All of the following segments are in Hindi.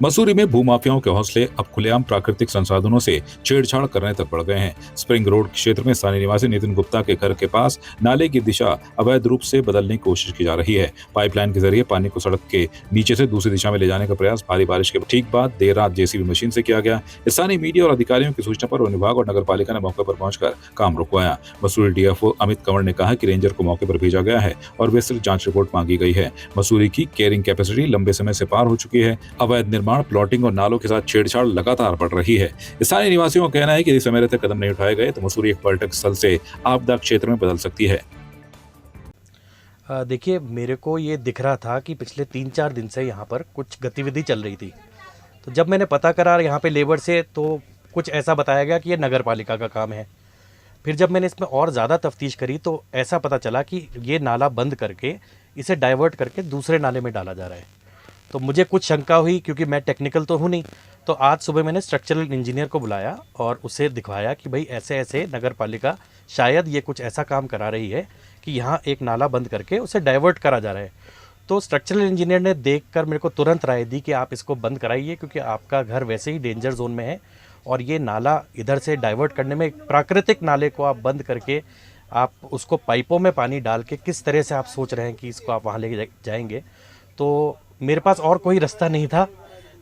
मसूरी में भूमाफियाओं के हौसले अब खुलेआम प्राकृतिक संसाधनों से छेड़छाड़ करने तक बढ़ गए हैं। स्प्रिंग रोड क्षेत्र में स्थानीय निवासी नितिन गुप्ता के घर के पास नाले की दिशा अवैध रूप से बदलने की कोशिश की जा रही है। पाइपलाइन के जरिए पानी को सड़क के नीचे से दूसरी दिशा में ले जाने का प्रयास भारी बारिश के ठीक बाद देर रात जेसीबी मशीन से किया गया। स्थानीय मीडिया और अधिकारियों की सूचना पर वन विभाग और नगर पालिका ने मौके पर पहुंचकर काम रुकवाया। मसूरी डीएफओ अमित कंवर ने कहा कि रेंजर को मौके पर भेजा गया है और विस्तृत जांच रिपोर्ट मांगी गई है। मसूरी की कैरिंग कैपेसिटी लंबे समय से पार हो चुकी है। अवैध निर्माण, प्लॉटिंग और नालों के साथ छेड़छाड़ लगातार बढ़ रही है। स्थानीय निवासियों का कहना है कि यदि समय रहते कदम नहीं उठाए गए तो मसूरी एक पर्यटक स्थल से आपदा क्षेत्र में बदल सकती है। देखिए, मेरे को ये दिख रहा था कि पिछले 3-4 दिन से यहाँ पर कुछ गतिविधि चल रही थी। तो जब मैंने पता करा यहाँ पे लेबर से, तो कुछ ऐसा बताया गया कि ये नगर पालिका का काम है। फिर जब मैंने इसमें और ज़्यादा तफ्तीश करी तो ऐसा पता चला कि ये नाला बंद करके इसे डाइवर्ट करके दूसरे नाले में डाला जा रहा है। तो मुझे कुछ शंका हुई, क्योंकि मैं टेक्निकल तो हूँ नहीं। तो आज सुबह मैंने स्ट्रक्चरल इंजीनियर को बुलाया और उसे दिखवाया कि भाई ऐसे ऐसे नगर पालिका शायद ये कुछ ऐसा काम करा रही है कि यहाँ एक नाला बंद करके उसे डाइवर्ट करा जा रहा है। तो स्ट्रक्चरल इंजीनियर ने देखकर मेरे को तुरंत राय दी कि आप इसको बंद कराइए, क्योंकि आपका घर वैसे ही डेंजर जोन में है और ये नाला इधर से डाइवर्ट करने में, प्राकृतिक नाले को आप बंद करके आप उसको पाइपों में पानी डाल के किस तरह से आप सोच रहे हैं कि इसको आप वहाँ ले जाएंगे। तो मेरे पास और कोई रास्ता नहीं था,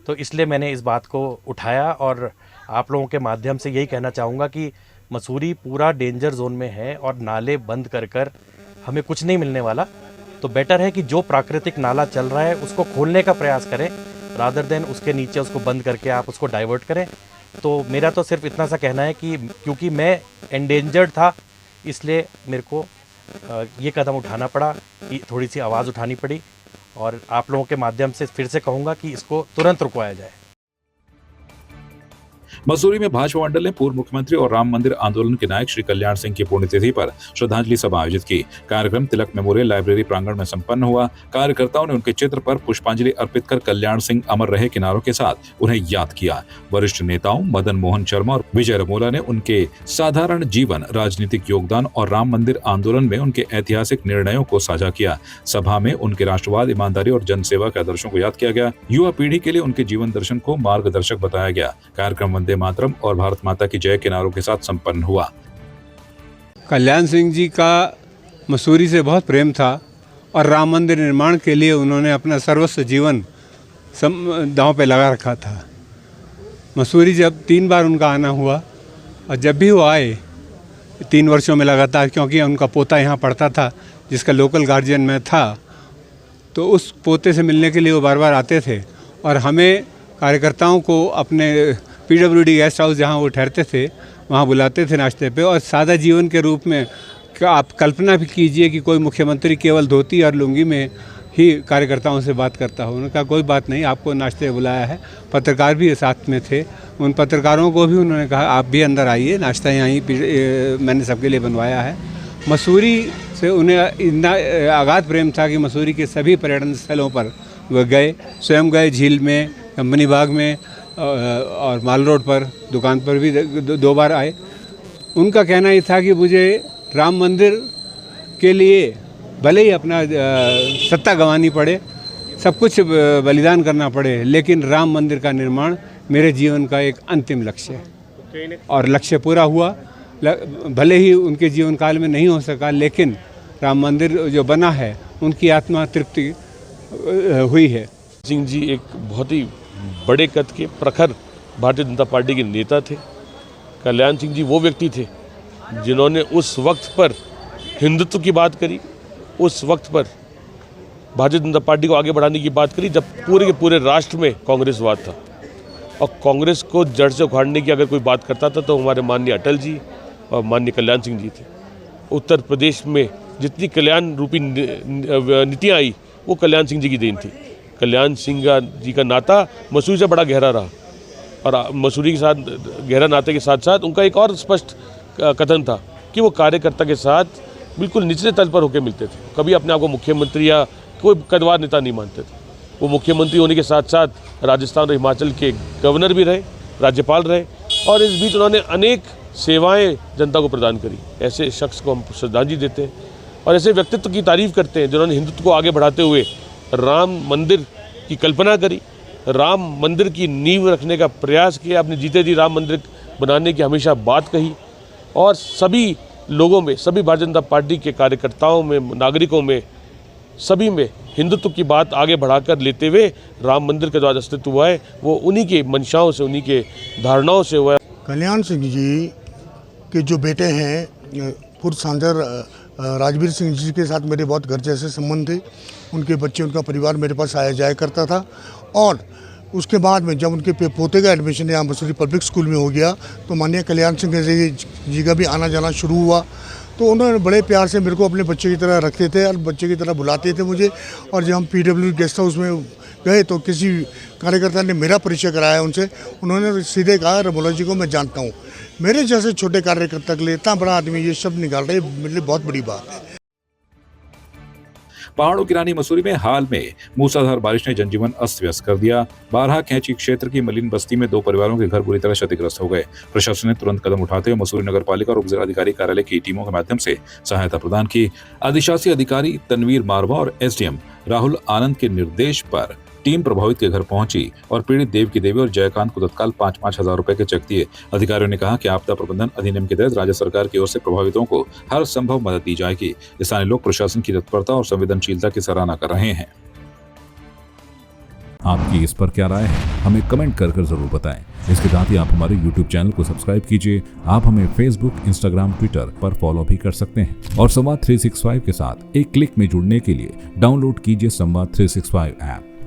तो इसलिए मैंने इस बात को उठाया और आप लोगों के माध्यम से यही कहना चाहूँगा कि मसूरी पूरा डेंजर जोन में है और नाले बंद कर कर हमें कुछ नहीं मिलने वाला। तो बेटर है कि जो प्राकृतिक नाला चल रहा है उसको खोलने का प्रयास करें, रादर देन उसके नीचे उसको बंद करके आप उसको डाइवर्ट करें। तो मेरा तो सिर्फ इतना सा कहना है कि क्योंकि मैं एंडेंजर्ड था, इसलिए मेरे को ये कदम उठाना पड़ा, थोड़ी सी आवाज़ उठानी पड़ी और आप लोगों के माध्यम से फिर से कहूँगा कि इसको तुरंत रुकवाया जाए। मसूरी में भाजपा मंडल ने पूर्व मुख्यमंत्री और राम मंदिर आंदोलन के नायक श्री कल्याण सिंह की पुण्यतिथि पर श्रद्धांजलि सभा आयोजित की। कार्यक्रम तिलक मेमोरियल लाइब्रेरी प्रांगण में संपन्न हुआ। कार्यकर्ताओं ने उनके चित्र पर पुष्पांजलि अर्पित कर कल्याण सिंह अमर रहे के नारों के साथ उन्हें याद किया। वरिष्ठ नेताओं मदन मोहन शर्मा और विजय रमोला ने उनके साधारण जीवन, राजनीतिक योगदान और राम मंदिर आंदोलन में उनके ऐतिहासिक निर्णयों को साझा किया। सभा में उनके राष्ट्रवाद, ईमानदारी और जनसेवा के आदर्शों को याद किया गया। युवा पीढ़ी के लिए उनके जीवन दर्शन को मार्गदर्शक बताया गया। कार्यक्रम वंदे मातरम और भारत माता की जय के नारों के साथ संपन्न हुआ। कल्याण सिंह जी का मसूरी से बहुत प्रेम था और राम मंदिर निर्माण के लिए उन्होंने अपना सर्वस्व जीवन दांव पे लगा रखा था। मसूरी जब 3 बार उनका आना हुआ और जब भी वो आए 3 वर्षों में लगातार, क्योंकि उनका पोता यहाँ पढ़ता था जिसका लोकल गार्जियन में था, तो उस पोते से मिलने के लिए वो बार बार आते थे और हमें कार्यकर्ताओं को अपने PWD गेस्ट हाउस जहाँ वो ठहरते थे वहाँ बुलाते थे नाश्ते पे। और सादा जीवन के रूप में आप कल्पना भी कीजिए कि कोई मुख्यमंत्री केवल धोती और लुंगी में ही कार्यकर्ताओं से बात करता हो। उन्होंने कहा कोई बात नहीं, आपको नाश्ते बुलाया है। पत्रकार भी साथ में थे, उन पत्रकारों को भी उन्होंने कहा आप भी अंदर आइए, नाश्ता यहीं मैंने सबके लिए बनवाया है। मसूरी से उन्हें इतना अगाध प्रेम था कि मसूरी के सभी पर्यटन स्थलों पर वह गए, स्वयं गए, झील में, कंपनी बाग में और माल रोड पर दुकान पर भी 2 बार आए। उनका कहना ये था कि मुझे राम मंदिर के लिए भले ही अपना सत्ता गंवानी पड़े, सब कुछ बलिदान करना पड़े, लेकिन राम मंदिर का निर्माण मेरे जीवन का एक अंतिम लक्ष्य है। और लक्ष्य पूरा हुआ। भले ही उनके जीवन काल में नहीं हो सका, लेकिन राम मंदिर जो बना है उनकी आत्मा तृप्ति हुई है। सिंह जी एक बहुत ही बड़े कद के प्रखर भारतीय जनता पार्टी के नेता थे। कल्याण सिंह जी वो व्यक्ति थे जिन्होंने उस वक्त पर हिंदुत्व की बात करी, उस वक्त पर भारतीय जनता पार्टी को आगे बढ़ाने की बात करी जब पूरे के पूरे राष्ट्र में कांग्रेसवाद था। और कांग्रेस को जड़ से उखाड़ने की अगर कोई बात करता था तो हमारे माननीय अटल जी और माननीय कल्याण सिंह जी थे। उत्तर प्रदेश में जितनी कल्याण रूपी नीतियाँ आई वो कल्याण सिंह जी की देन थी। कल्याण सिंह जी का नाता मसूरी से बड़ा गहरा रहा और मसूरी के साथ गहरा नाते के साथ साथ उनका एक और स्पष्ट कथन था कि वो कार्यकर्ता के साथ बिल्कुल निचले तल पर होकर मिलते थे। कभी अपने आप को मुख्यमंत्री या कोई कदवार नेता नहीं मानते थे। वो मुख्यमंत्री होने के साथ साथ राजस्थान और हिमाचल के गवर्नर भी रहे, राज्यपाल रहे और इस बीच उन्होंने अनेक सेवाएं जनता को प्रदान करी। ऐसे शख्स को हम श्रद्धांजलि देते हैं और ऐसे व्यक्तित्व की तारीफ करते हैं जिन्होंने हिंदुत्व को आगे बढ़ाते हुए राम मंदिर की कल्पना करी राम मंदिर की नींव रखने का प्रयास किया, अपने जीते जी राम मंदिर बनाने की हमेशा बात कही और सभी लोगों में, सभी भारतीय जनता पार्टी के कार्यकर्ताओं में, नागरिकों में, सभी में हिंदुत्व की बात आगे बढ़ाकर लेते हुए राम मंदिर का जो आज अस्तित्व हुआ है वो उन्हीं के मंशाओं से, उन्हीं के धारणाओं से हुआ है। कल्याण सिंह जी के जो बेटे हैं पूर्व सांसद राजवीर सिंह जी के साथ मेरे बहुत घर जैसे संबंध थे। उनके बच्चे, उनका परिवार मेरे पास आया जाया करता था और उसके बाद में जब उनके पोते का एडमिशन यहाँ मसूरी पब्लिक स्कूल में हो गया तो माननीय कल्याण सिंह जी का भी आना जाना शुरू हुआ। तो उन्होंने बड़े प्यार से मेरे को अपने बच्चे की तरह रखते थे और बच्चे की तरह बुलाते थे मुझे। और जब हम PW गेस्ट हाउस में गए तो किसी कार्यकर्ता ने मेरा परिचय कराया उनसे। उन्होंने सीधे कहा, रमोला जी को मैं जानता हूँ। मेरे जैसे छोटे कार्यकर्ता के लिए इतना बड़ा आदमी ये शब्द निकाल रहे, मेरे लिए बहुत बड़ी बात है। पहाड़ों की रानी मसूरी में हाल में मूसलाधार बारिश ने जनजीवन अस्त व्यस्त कर दिया। बारहा कैंची क्षेत्र की मलिन बस्ती में 2 परिवारों के घर बुरी तरह क्षतिग्रस्त हो गए। प्रशासन ने तुरंत कदम उठाते हुए मसूरी नगर पालिका और उप जिलाधिकारी कार्यालय की टीमों के माध्यम से सहायता प्रदान की। अधिशासी अधिकारी तनवीर मारवा और SDM राहुल आनंद के निर्देश पर टीम प्रभावित के घर पहुंची और पीड़ित देव की देवी और जयकांत को तत्काल 5-5 हजार रुपए के चेक दिए। अधिकारियों ने कहा कि आपदा प्रबंधन अधिनियम के तहत राज्य सरकार की ओर से प्रभावितों को हर संभव मदद दी जाएगी। स्थानीय लोग प्रशासन की तत्परता और संवेदनशीलता की सराहना कर रहे हैं। आपकी इस पर क्या राय है, हमें कमेंट कर जरूर बताएं। इसके साथ ही आप हमारे YouTube चैनल को सब्सक्राइब कीजिए। आप हमें Facebook, Instagram, Twitter पर फॉलो भी कर सकते हैं और संवाद 365 के साथ एक क्लिक में जुड़ने के लिए डाउनलोड कीजिए संवाद 365 ऐप।